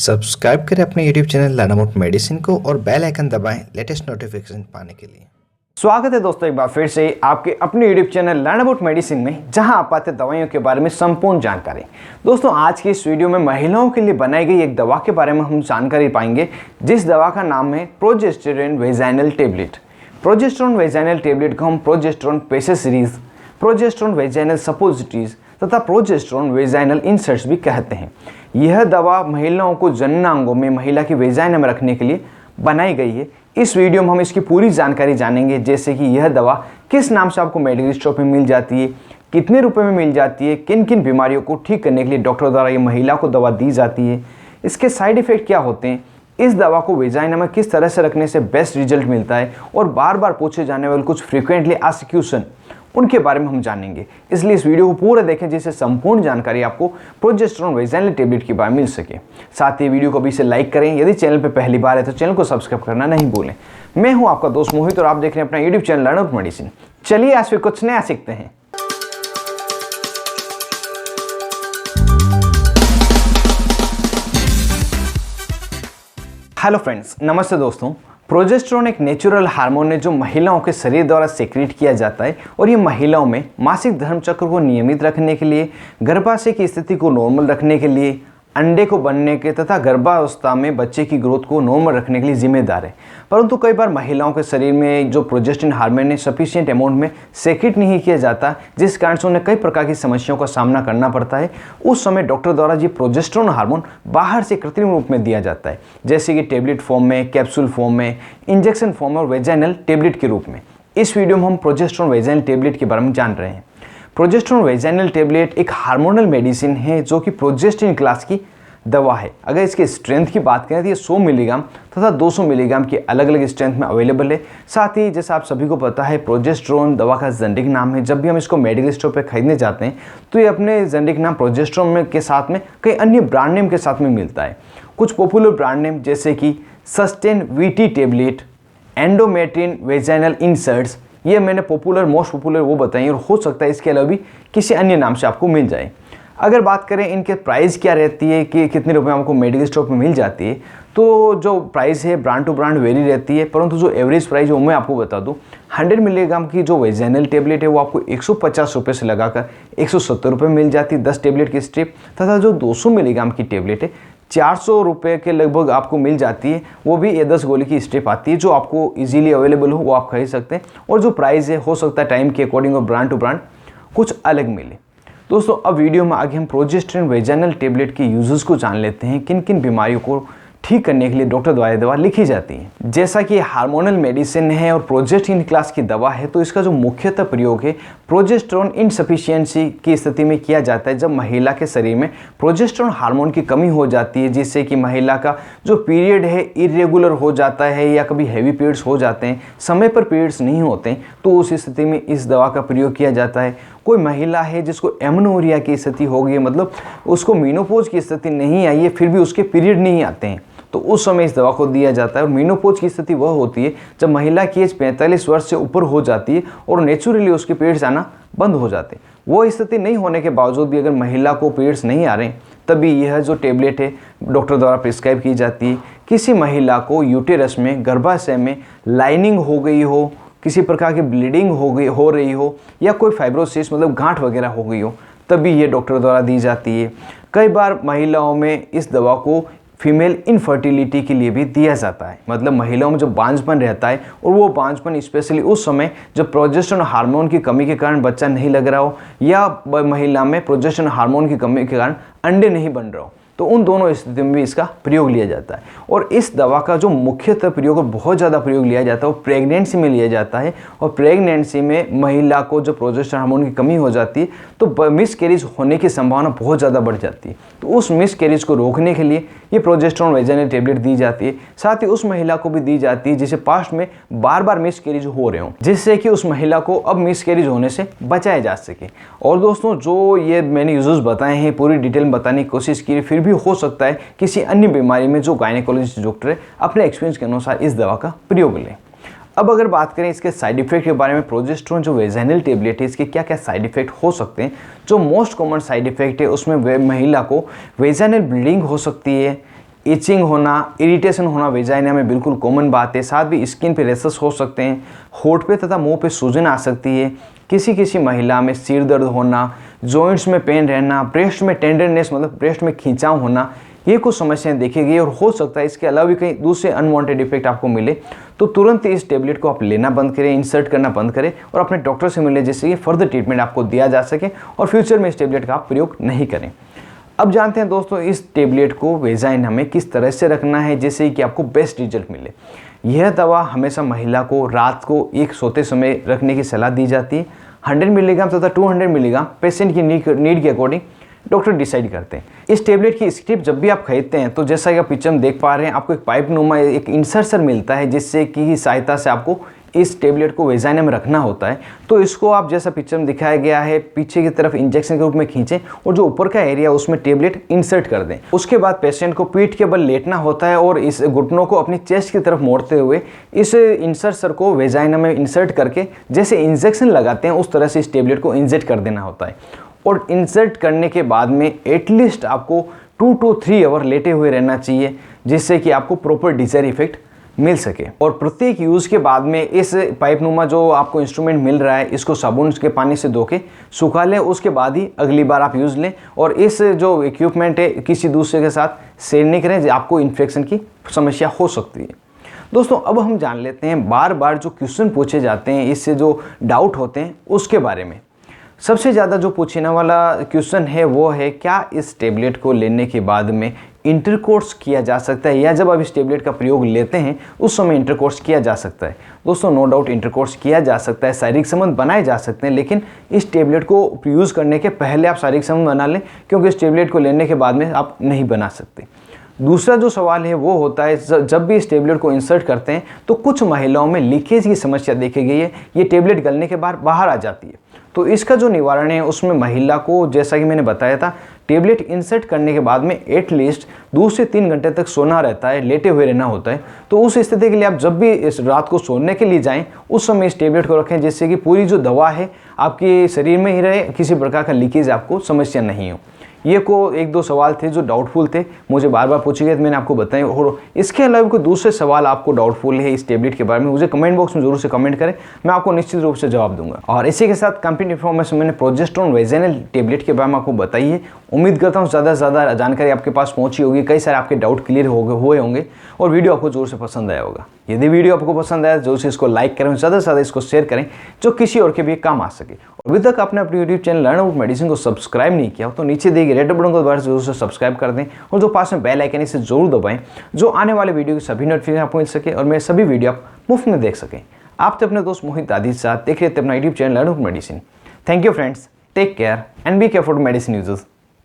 Subscribe करें अपने YouTube channel learn about medicine को और बेल आइकन दबाएं लेटेस्ट नोटिफिकेशन पाने के लिए। स्वागत है दोस्तों एक बार फिर से आपके अपने YouTube channel learn about medicine में, जहां आप पाते दवाइयों के बारे में संपूर्ण जानकारी। दोस्तों आज की इस वीडियो में महिलाओं के लिए बनाई गई एक दवा के बारे में हम जानकारी पाएंगे, जिस दवा का नाम है progesterone vaginal tablet. Progesterone vaginal tablet को हम प्रोजेस्टेरोन पेसे सीरीज, प्रोजेस्टेरोन वेजाइनल सपोजिटरीज तथा प्रोजेस्टेरोन वेजाइनल इंसर्ट्स भी कहते हैं। यह दवा महिलाओं को जननांगों में महिला की वेजाइना में रखने के लिए बनाई गई है। इस वीडियो में हम इसकी पूरी जानकारी जानेंगे, जैसे कि यह दवा किस नाम से आपको मेडिकल स्टोर में मिल जाती है, कितने रुपए में मिल जाती है, किन किन बीमारियों को ठीक करने के लिए डॉक्टर द्वारा ये महिला को दवा दी जाती है, इसके साइड इफेक्ट क्या होते हैं, इस दवा को वेजाइना में किस तरह से रखने से बेस्ट रिजल्ट मिलता है और बार बार पूछे जाने वाले कुछ फ्रीक्वेंटली आस्क्ड क्वेश्चन उनके बारे में हम जानेंगे। इसलिए इस वीडियो को पूरा देखें, जिससे संपूर्ण जानकारी आपको प्रोजेस्टेरोन वेजाइनल टेबलेट के बारे में मिल सके। साथ ही वीडियो को भी इसे लाइक करें। यदि चैनल पर पहली बार है तो चैनल को सब्सक्राइब करना नहीं भूलें। मैं हूं आपका दोस्त मोहित और आप देख रहे हैं अपना YouTube channel learn about medicine. चलिए आज फिर कुछ नया सीखते हैं। हेलो फ्रेंड्स, नमस्ते दोस्तों। प्रोजेस्टेरोन एक नेचुरल हार्मोन है जो महिलाओं के शरीर द्वारा सेक्रेट किया जाता है और ये महिलाओं में मासिक धर्म चक्र को नियमित रखने के लिए, गर्भाशय की स्थिति को नॉर्मल रखने के लिए, अंडे को बनने के तथा गर्भावस्था में बच्चे की ग्रोथ को नॉर्मल रखने के लिए जिम्मेदार है। परंतु कई बार महिलाओं के शरीर में जो प्रोजेस्टेरोन हार्मोन है सफिशिएंट अमाउंट में सेक्रेट नहीं किया जाता, जिस कारण से उन्हें कई प्रकार की समस्याओं का सामना करना पड़ता है। उस समय डॉक्टर द्वारा ये प्रोजेस्टेरोन हार्मोन बाहर से कृत्रिम रूप में दिया जाता है, जैसे कि टेबलेट फॉर्म में, कैप्सूल फॉर्म में, इंजेक्शन फॉर्म में और वेजाइनल टेबलेट के रूप में। इस वीडियो में हम प्रोजेस्टेरोन वेजाइनल टेबलेट के बारे में जान रहे हैं। प्रोजेस्टेरोन वेजाइनल टेबलेट एक हार्मोनल मेडिसिन है जो कि प्रोजेस्टेरोन क्लास की दवा है। अगर इसके स्ट्रेंथ की बात करें तो ये 100 मिलीग्राम तथा 200 मिलीग्राम की अलग अलग स्ट्रेंथ में अवेलेबल है। साथ ही जैसा आप सभी को पता है, प्रोजेस्टेरोन दवा का जेनेरिक नाम है। जब भी हम इसको मेडिकल स्टोर पर खरीदने जाते हैं तो ये अपने जेनेरिक नाम प्रोजेस्टेरोन में के साथ में कई अन्य ब्रांड नेम के साथ में मिलता है। कुछ पॉपुलर ब्रांड नेम जैसे कि Susten VT tablet, Endometrin vaginal inserts, ये मैंने मोस्ट पॉपुलर वो बताई और हो सकता है इसके अलावा भी किसी अन्य नाम से आपको मिल जाए। अगर बात करें इनके प्राइस क्या रहती है कि कितने रुपए आपको मेडिकल स्टोर में मिल जाती है, तो जो प्राइस है ब्रांड टू ब्रांड वेरी रहती है, परंतु जो एवरेज प्राइस है वो मैं आपको बता दूं। 100 मिलीग्राम की जो वेजाइनल टेबलेट है वो आपको 150 रुपये से लगाकर 170 रुपये मिल जाती है 10 टेबलेट की स्ट्रिप, तथा जो 200 मिलीग्राम की टेबलेट है 400 रुपये के लगभग आपको मिल जाती है। वो भी ये 10 गोली की स्ट्रिप आती है जो आपको इजीली अवेलेबल हो, वो आप खरीद सकते हैं। और जो प्राइस है हो सकता है टाइम के अकॉर्डिंग और ब्रांड टू ब्रांड कुछ अलग मिले। दोस्तों अब वीडियो में आगे हम प्रोजेस्टेरोन वेजाइनल टेबलेट के यूजेस को जान लेते हैं, किन किन बीमारियों को ठीक करने के लिए डॉक्टर द्वारा दवा लिखी जाती है। जैसा कि हार्मोनल मेडिसिन है और प्रोजेस्टेरोन क्लास की दवा है, तो इसका जो मुख्यतः प्रयोग है प्रोजेस्टेरोन इनसफिशिएंसी की स्थिति में किया जाता है, जब महिला के शरीर में प्रोजेस्टेरोन हार्मोन की कमी हो जाती है, जिससे कि महिला का जो पीरियड है इरेगुलर हो जाता है या कभी हैवी पीरियड्स हो जाते हैं, समय पर पीरियड्स नहीं होते हैं, तो उस स्थिति में इस दवा का प्रयोग किया जाता है। कोई महिला है जिसको एमनोरिया की स्थिति हो गई, मतलब उसको मीनोपॉज की स्थिति नहीं आई है फिर भी उसके पीरियड नहीं आते हैं, तो उस समय इस दवा को दिया जाता है। और मीनोपॉज की स्थिति वह होती है जब महिला की एज 45 वर्ष से ऊपर हो जाती है और नेचुरली उसके पीरियड्स आना बंद हो जाते हैं। वो स्थिति नहीं होने के बावजूद भी अगर महिला को पीरियड्स नहीं आ रहे हैं, तभी यह जो टेबलेट है डॉक्टर द्वारा प्रिस्क्राइब की जाती है। किसी महिला को यूटेरस में, गर्भाशय में लाइनिंग हो गई हो, किसी प्रकार की ब्लीडिंग हो रही हो या कोई फाइब्रोसिस मतलब गांठ वगैरह हो गई हो, तभी ये डॉक्टर द्वारा दी जाती है। कई बार महिलाओं में इस दवा को फीमेल इनफर्टिलिटी के लिए भी दिया जाता है, मतलब महिलाओं में जो बांझपन रहता है और वो बांझपन स्पेशली उस समय जब प्रोजेस्टेरोन हार्मोन की कमी के कारण बच्चा नहीं लग रहा हो या महिला में प्रोजेस्टेरोन हार्मोन की कमी के कारण अंडे नहीं बन रहा हो, तो उन दोनों स्थिति में भी इसका प्रयोग लिया जाता है। और इस दवा का जो मुख्यतः प्रयोग और बहुत ज़्यादा प्रयोग लिया जाता है वो प्रेगनेंसी में लिया जाता है। और प्रेगनेंसी में महिला को जो प्रोजेस्टेरोन हार्मोन की कमी हो जाती है तो मिसकैरेज होने की संभावना बहुत ज़्यादा बढ़ जाती है, तो उस मिसकैरेज को रोकने के लिए ये प्रोजेस्टेरोन वेजाइनल टेबलेट दी जाती है। साथ ही उस महिला को भी दी जाती है जिसे पास्ट में बार बार मिसकैरेज हो रहे हों, जिससे कि उस महिला को अब मिसकैरेज होने से बचाया जा सके। और दोस्तों जो ये मैंने यूजेस बताए हैं पूरी डिटेल में बताने की कोशिश की, फिर भी हो सकता है किसी अन्य बीमारी में जो गायनेकोलॉजिस्ट डॉक्टर है अपने एक्सपीरियंस के अनुसार इस दवा का प्रयोग लें। अब अगर बात करें इसके साइड इफेक्ट के बारे में, प्रोजेस्टेरोन जो वेजाइनल टेबलेट है इसके क्या क्या साइड इफेक्ट हो सकते हैं। जो मोस्ट कॉमन साइड इफेक्ट है उसमें महिला को वेजाइनल ब्लीडिंग हो सकती है, इचिंग होना, इरिटेशन होना वेजाइना में बिल्कुल कॉमन बात है। साथ भी स्किन पे रैशेस हो सकते हैं, होठ पे तथा मुंह पे सूजन आ सकती है। किसी महिला में सिर दर्द होना, जॉइंट्स में पेन रहना, ब्रेस्ट में टेंडरनेस मतलब ब्रेस्ट में खिंचाव होना, ये कुछ समस्याएं देखी गई। और हो सकता है इसके अलावा भी कहीं दूसरे अनवांटेड इफेक्ट आपको मिले तो तुरंत इस टेबलेट को आप लेना बंद करें, इंसर्ट करना बंद करें और अपने डॉक्टर से मिले, जिससे कि फर्दर ट्रीटमेंट आपको दिया जा सके और फ्यूचर में इस टेबलेट का आप प्रयोग नहीं करें। अब जानते हैं दोस्तों इस टेबलेट को वेजाइना में किस तरह से रखना है जिससे कि आपको बेस्ट रिजल्ट मिले। यह दवा हमेशा महिला को रात को एक सोते समय रखने की सलाह दी जाती है। 100 मिलीग्राम तथा 200 मिलीग्राम पेशेंट की नीड के अकॉर्डिंग डॉक्टर डिसाइड करते हैं। इस टेबलेट की स्क्रिप्ट जब भी आप खरीदते हैं तो जैसा कि आप पिक्चर में देख पा रहे हैं, आपको एक पाइप नुमा एक इंसर्शन मिलता है जिससे की सहायता से आपको इस टेबलेट को वेजाइना में रखना होता है। तो इसको आप जैसा पिक्चर में दिखाया गया है पीछे की तरफ इंजेक्शन के रूप में खींचें और जो ऊपर का एरिया उसमें टेबलेट इंसर्ट कर दें। उसके बाद पेशेंट को पीठ के बल लेटना होता है और इस घुटनों को अपनी चेस्ट की तरफ मोड़ते हुए इस इंसर्टर को वेजाइना में इंसर्ट करके जैसे इंजेक्शन लगाते हैं उस तरह से इस टेबलेट को इंजेक्ट कर देना होता है। और इंसर्ट करने के बाद में एटलीस्ट आपको 2 to 3 आवर लेटे हुए रहना चाहिए जिससे कि आपको प्रॉपर डिजायर इफेक्ट मिल सके। और प्रत्येक यूज़ के बाद में इस पाइप नुमा जो आपको इंस्ट्रूमेंट मिल रहा है इसको साबुन के पानी से धो के सुखा लें, उसके बाद ही अगली बार आप यूज़ लें। और इस जो इक्विपमेंट है किसी दूसरे के साथ शेयर नहीं करें, आपको इन्फेक्शन की समस्या हो सकती है। दोस्तों अब हम जान लेते हैं बार बार जो क्वेश्चन पूछे जाते हैं, इससे जो डाउट होते हैं उसके बारे में। सबसे ज़्यादा जो पूछने वाला क्वेश्चन है वो है क्या इस टेबलेट को लेने के बाद में इंटरकोर्स किया जा सकता है, या जब आप इस टेबलेट का प्रयोग लेते हैं उस समय इंटरकोर्स किया जा सकता है। दोस्तों नो डाउट इंटरकोर्स किया जा सकता है, शारीरिक संबंध बनाए जा सकते हैं, लेकिन इस टेबलेट को यूज़ करने के पहले आप शारीरिक संबंध बना लें, क्योंकि इस टेबलेट को लेने के बाद में आप नहीं बना सकते। दूसरा जो सवाल है वो होता है जब भी इस टेबलेट को इंसर्ट करते हैं तो कुछ महिलाओं में लीकेज की समस्या देखी गई है, ये टेबलेट गलने के बाद बाहर आ जाती है। तो इसका जो निवारण है उसमें महिला को जैसा कि मैंने बताया था टेबलेट इंसर्ट करने के बाद में एटलीस्ट 2 से 3 घंटे तक सोना रहता है, लेटे हुए रहना होता है। तो उस स्थिति के लिए आप जब भी इस रात को सोने के लिए जाएं उस समय इस टेबलेट को रखें जिससे कि पूरी जो दवा है आपके शरीर में ही रहे, किसी प्रकार का लीकेज आपको समस्या नहीं हो। ये को 1-2 सवाल थे जो डाउटफुल थे, मुझे बार बार पूछे गए तो मैंने आपको बताया। और इसके अलावा कोई दूसरे सवाल आपको डाउटफुल है इस टेबलेट के बारे में, मुझे कमेंट बॉक्स में जरूर से कमेंट करें, मैं आपको निश्चित रूप से जवाब दूंगा। और इसी के साथ कंप्लीट इन्फॉर्मेशन मैंने प्रोजेस्टेरोन वेजाइनल टेबलेट के बारे में आपको बताई है। उम्मीद करता हूँ ज़्यादा से ज़्यादा जानकारी आपके पास पहुँची होगी, कई सारे आपके डाउट क्लियर हुए होंगे और वीडियो आपको जोर से पसंद आया होगा। यदि वीडियो आपको पसंद आया जोर से इसको लाइक करें, ज़्यादा से ज़्यादा इसको शेयर करें जो किसी और के भी काम आ सके। और अभी तक आपने अपने YouTube channel learn about medicine को सब्सक्राइब नहीं किया हो तो नीचे दिए गए रेड बटन को दोबारा जरूर से सब्सक्राइब कर दें और जो पास में बेल आइकन इसे जरूर दबाएं, जो आने वाले वीडियो की सभी नोटिफिकेशन आपको मिल सके और मेरे सभी वीडियो आप मुफ्त में देख सकें। आप तो अपने दोस्त मोहित आदि के साथ देख रहे थे अपना YouTube channel learn about medicine. Thank you friends, take care and be careful medicine users.